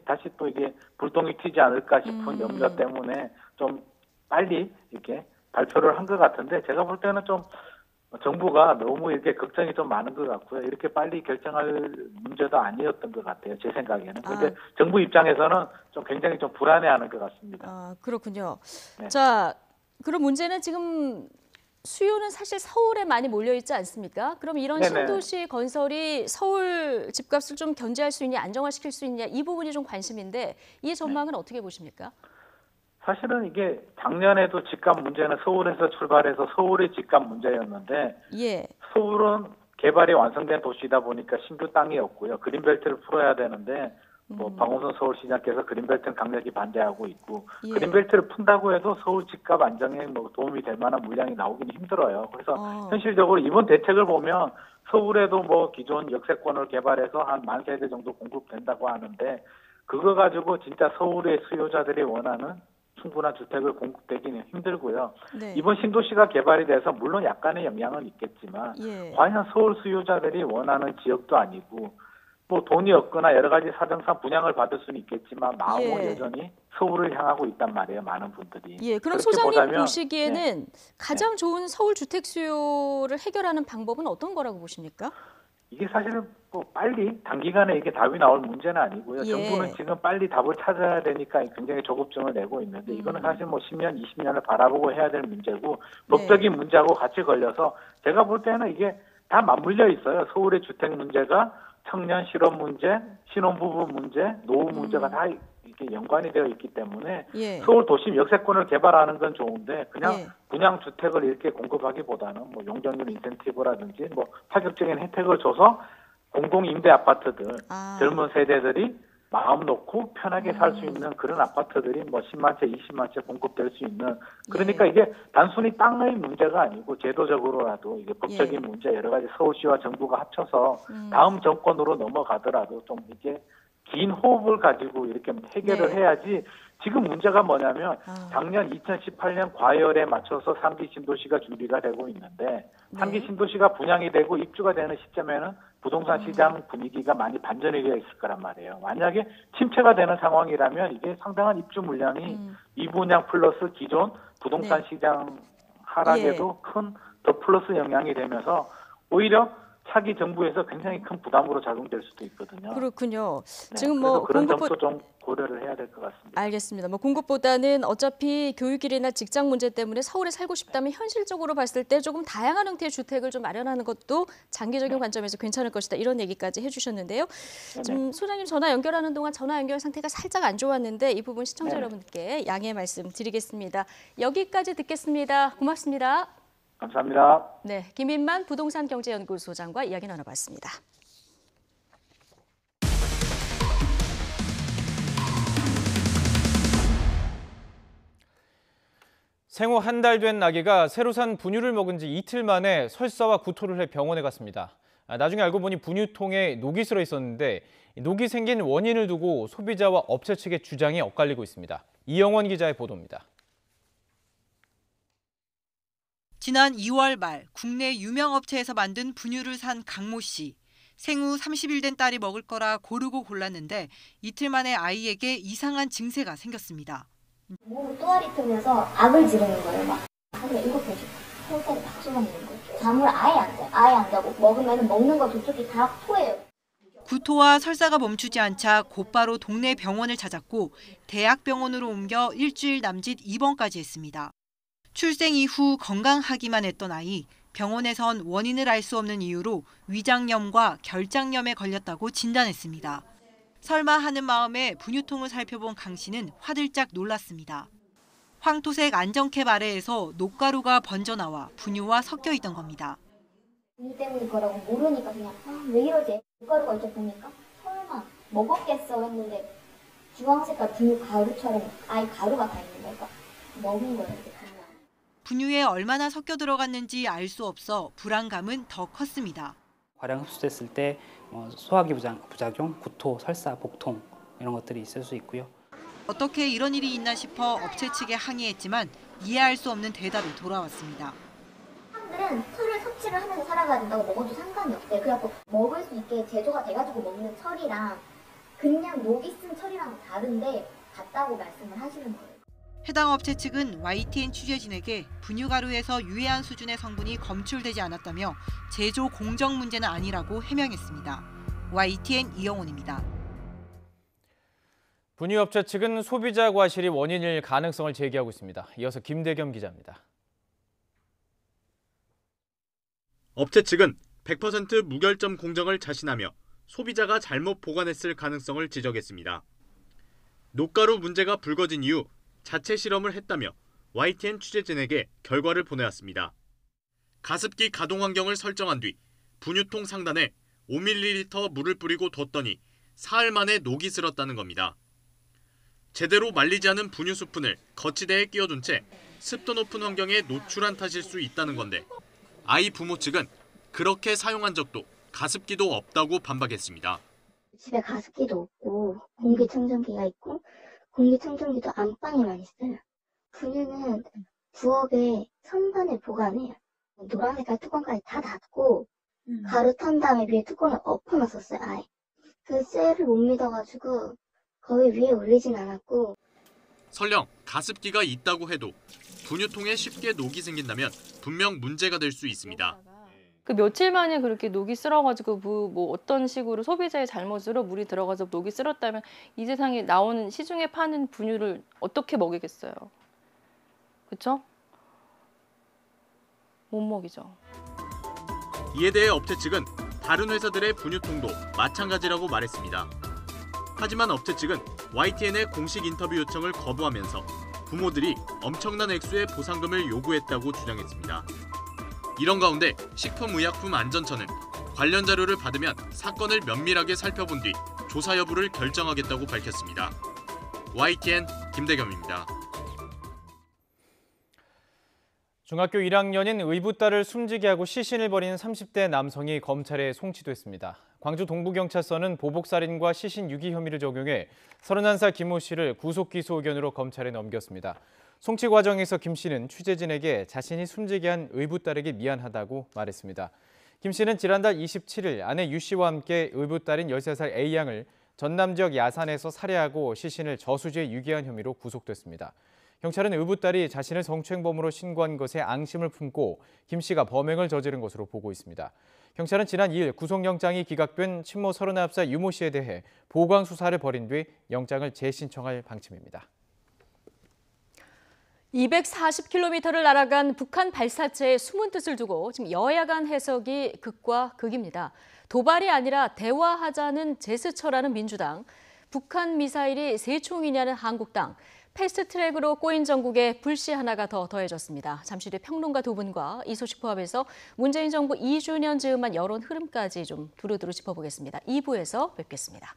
S14: 다시 또 이게 불똥이 튀지 않을까 싶은 염려 때문에 좀 빨리 이렇게 발표를 한 것 같은데 제가 볼 때는 좀 정부가 너무 이렇게 걱정이 좀 많은 것 같고요. 이렇게 빨리 결정할 문제도 아니었던 것 같아요. 제 생각에는. 그런데 정부 입장에서는 좀 굉장히 좀 불안해하는 것 같습니다.
S1: 아, 그렇군요. 자, 그럼 문제는 지금 수요는 사실 서울에 많이 몰려있지 않습니까? 그럼 이런 신도시 건설이 서울 집값을 좀 견제할 수 있냐, 안정화시킬 수 있냐 이 부분이 좀 관심인데 이 전망은 어떻게 보십니까?
S14: 사실은 이게 작년에도 집값 문제는 서울에서 출발해서 서울의 집값 문제였는데 서울은 개발이 완성된 도시다 보니까 신규 땅이 없고요. 그린벨트를 풀어야 되는데 뭐 박원순 서울시장께서 그린벨트는 강력히 반대하고 있고
S15: 예.
S14: 그린벨트를 푼다고 해도 서울 집값 안정에 뭐 도움이 될 만한 물량이 나오기는 힘들어요. 그래서 현실적으로 이번 대책을 보면 서울에도 뭐 기존 역세권을 개발해서 한 10,000세대 정도 공급된다고 하는데 그거 가지고 진짜 서울의 수요자들이 원하는 충분한 주택을 공급되기는 힘들고요.
S15: 네.
S14: 이번 신도시가 개발이 돼서 물론 약간의 영향은 있겠지만
S15: 예.
S14: 과연 서울 수요자들이 원하는 지역도 아니고 뭐 돈이 없거나 여러 가지 사정상 분양을 받을 수는 있겠지만 마음은
S1: 예.
S14: 여전히 서울을 향하고 있단 말이에요. 많은 분들이.
S1: 예, 그럼
S14: 그렇게
S1: 소장님
S14: 보자면,
S1: 보시기에는 가장 좋은 서울 주택 수요를 해결하는 방법은 어떤 거라고 보십니까?
S14: 이게 사실은 뭐 빨리 단기간에 이게 답이 나올 문제는 아니고요.
S1: 예.
S14: 정부는 지금 빨리 답을 찾아야 되니까 굉장히 조급증을 내고 있는데 이거는 사실 뭐 10년, 20년을 바라보고 해야 될 문제고 법적인 문제하고 같이 걸려서 제가 볼 때는 이게 다 맞물려 있어요. 서울의 주택 문제가 청년 실업 문제, 신혼부부 문제, 노후 문제가 다 이렇게 연관이 되어 있기 때문에
S1: 예.
S14: 서울 도심 역세권을 개발하는 건 좋은데 그냥
S1: 예.
S14: 분양 주택을 이렇게 공급하기보다는 뭐 용적률 인센티브라든지 뭐 파격적인 혜택을 줘서 공공 임대 아파트들 젊은 세대들이 마음 놓고 편하게 살 수 있는 그런 아파트들이 뭐 10만 채, 20만 채 공급될 수 있는 그러니까 이게 단순히 땅의 문제가 아니고 제도적으로라도 이게 법적인 문제 여러 가지 서울시와 정부가 합쳐서 다음 정권으로 넘어가더라도 좀 이게 긴 호흡을 가지고 이렇게 해결을 해야지 지금 문제가 뭐냐면 작년 2018년 과열에 맞춰서 3기 신도시가 준비가 되고 있는데 3기 신도시가 분양이 되고 입주가 되는 시점에는 부동산 시장 분위기가 많이 반전이 되어 있을 거란 말이에요. 만약에 침체가 되는 상황이라면 이게 상당한 입주 물량이 이 분양 플러스 기존 부동산 시장 하락에도 큰 더 플러스 영향이 되면서 오히려 차기 정부에서 굉장히 큰 부담으로 작용될 수도 있거든요.
S1: 그렇군요.
S14: 네,
S1: 지금 뭐
S14: 그런 점도 좀 고려를 해야 될 것 같습니다.
S1: 알겠습니다. 뭐 공급보다는 어차피 교육이나 직장 문제 때문에 서울에 살고 싶다면 현실적으로 봤을 때 조금 다양한 형태의 주택을 좀 마련하는 것도 장기적인 관점에서 괜찮을 것이다. 이런 얘기까지 해주셨는데요. 지금 소장님 전화 연결하는 동안 전화 연결 상태가 살짝 안 좋았는데 이 부분 시청자 여러분께 양해 말씀드리겠습니다. 여기까지 듣겠습니다. 고맙습니다.
S14: 감사합니다.
S1: 네, 김인만 부동산경제연구소장과 이야기 나눠봤습니다.
S2: 생후 한 달 된 아기가 새로 산 분유를 먹은 지 이틀 만에 설사와 구토를 해 병원에 갔습니다. 나중에 알고 보니 분유통에 녹이 슬어 있었는데 녹이 생긴 원인을 두고 소비자와 업체 측의 주장이 엇갈리고 있습니다. 이영원 기자의 보도입니다.
S16: 지난 2월 말 국내 유명 업체에서 만든 분유를 산 강모 씨. 생후 30일 된 딸이 먹을 거라 고르고 골랐는데 이틀 만에 아이에게 이상한 증세가 생겼습니다.
S17: 몸을 또아리 틀면서 악을 지르는 거예요. 막 하루에 7번씩 혈자리 막 쏟아내는 거예요. 잠을 아예 안 자고 먹으면 먹는 거 저쪽이 다 토해요.
S16: 구토와 설사가 멈추지 않자 곧바로 동네 병원을 찾았고 대학병원으로 옮겨 일주일 남짓 입원까지 했습니다. 출생 이후 건강하기만 했던 아이, 병원에선 원인을 알 수 없는 이유로 위장염과 결장염에 걸렸다고 진단했습니다. 설마 하는 마음에 분유통을 살펴본 강 씨는 화들짝 놀랐습니다. 황토색 안정캡 아래에서 녹가루가 번져나와 분유와 섞여 있던 겁니다.
S17: 분유 때문일 거라고 모르니까 그냥 왜 이러지? 녹가루가 이렇게 보니까 설마 먹었겠어 했는데 주황색깔 분유 가루처럼 아예 가루가 다 있는 거니까 먹은 거예요.
S16: 분유에 얼마나 섞여 들어갔는지 알 수 없어 불안감은 더 컸습니다.
S18: 과량 흡수됐을 때 소화기 부작용, 구토, 설사, 복통 이런 것들이 있을 수 있고요.
S16: 어떻게 이런 일이 있나 싶어 업체 측에 항의했지만 이해할 수 없는 대답이 돌아왔습니다.
S17: 사람들은 철을 섭취를 하면서 살아가야 된다고 먹어도 상관이 없대. 그래갖고 먹을 수 있게 제조가 돼가지고 먹는 철이랑 그냥 녹이 쓴 철이랑 다른데 같다고 말씀을 하시는 거예요.
S16: 해당 업체 측은 YTN 취재진에게 분유가루에서 유해한 수준의 성분이 검출되지 않았다며 제조 공정 문제는 아니라고 해명했습니다. YTN 이영훈입니다.
S2: 분유업체 측은 소비자 과실이 원인일 가능성을 제기하고 있습니다. 이어서 김대겸 기자입니다.
S19: 업체 측은 100% 무결점 공정을 자신하며 소비자가 잘못 보관했을 가능성을 지적했습니다. 녹가루 문제가 불거진 이후 자체 실험을 했다며 YTN 취재진에게 결과를 보내왔습니다. 가습기 가동 환경을 설정한 뒤 분유통 상단에 5ml 물을 뿌리고 뒀더니 사흘 만에 녹이 슬었다는 겁니다. 제대로 말리지 않은 분유 수푼을 거치대에 끼워둔 채 습도 높은 환경에 노출한 탓일 수 있다는 건데 아이 부모 측은 그렇게 사용한 적도 가습기도 없다고 반박했습니다.
S17: 집에 가습기도 없고 공기청정기가 있고 공기청정기도 안방에만 있어요. 분유는 부엌에 선반에 보관해요. 노란 색깔 뚜껑까지 다 닫고 가루 탄 다음에 위에 뚜껑을 엎어놨었어요. 아예. 그 쇠를 못 믿어가지고 거의 위에 올리진 않았고.
S19: 설령 가습기가 있다고 해도 분유통에 쉽게 녹이 생긴다면 분명 문제가 될 수 있습니다.
S15: 그 며칠 만에 그렇게 녹이 쓸어가지고 뭐 어떤 식으로 소비자의 잘못으로 물이 들어가서 녹이 쓸었다면 이 세상에 나오는 시중에 파는 분유를 어떻게 먹이겠어요? 그렇죠? 못 먹이죠.
S19: 이에 대해 업체 측은 다른 회사들의 분유통도 마찬가지라고 말했습니다. 하지만 업체 측은 YTN의 공식 인터뷰 요청을 거부하면서 부모들이 엄청난 액수의 보상금을 요구했다고 주장했습니다. 이런 가운데 식품의약품안전처는 관련 자료를 받으면 사건을 면밀하게 살펴본 뒤 조사 여부를 결정하겠다고 밝혔습니다. YTN 김대겸입니다.
S2: 중학교 1학년인 의붓딸을 숨지게 하고 시신을 버린 30대 남성이 검찰에 송치됐습니다. 광주 동부경찰서는 보복살인과 시신 유기 혐의를 적용해 31살 김모 씨를 구속기소 의견으로 검찰에 넘겼습니다. 송치 과정에서 김 씨는 취재진에게 자신이 숨지게 한 의붓딸에게 미안하다고 말했습니다. 김 씨는 지난달 27일 아내 유 씨와 함께 의붓딸인 13살 A양을 전남 지역 야산에서 살해하고 시신을 저수지에 유기한 혐의로 구속됐습니다. 경찰은 의붓딸이 자신을 성추행범으로 신고한 것에 앙심을 품고 김 씨가 범행을 저지른 것으로 보고 있습니다. 경찰은 지난 2일 구속영장이 기각된 친모 39살 유모 씨에 대해 보강 수사를 벌인 뒤 영장을 재신청할 방침입니다.
S1: 240km를 날아간 북한 발사체의 숨은 뜻을 두고 지금 여야 간 해석이 극과 극입니다. 도발이 아니라 대화하자는 제스처라는 민주당, 북한 미사일이 3총이냐는 한국당, 패스트트랙으로 꼬인 정국에 불씨 하나가 더 더해졌습니다. 잠시 뒤 평론가 두 분과 이 소식 포함해서 문재인 정부 2주년 즈음한 여론 흐름까지 좀 두루두루 짚어보겠습니다. 2부에서 뵙겠습니다.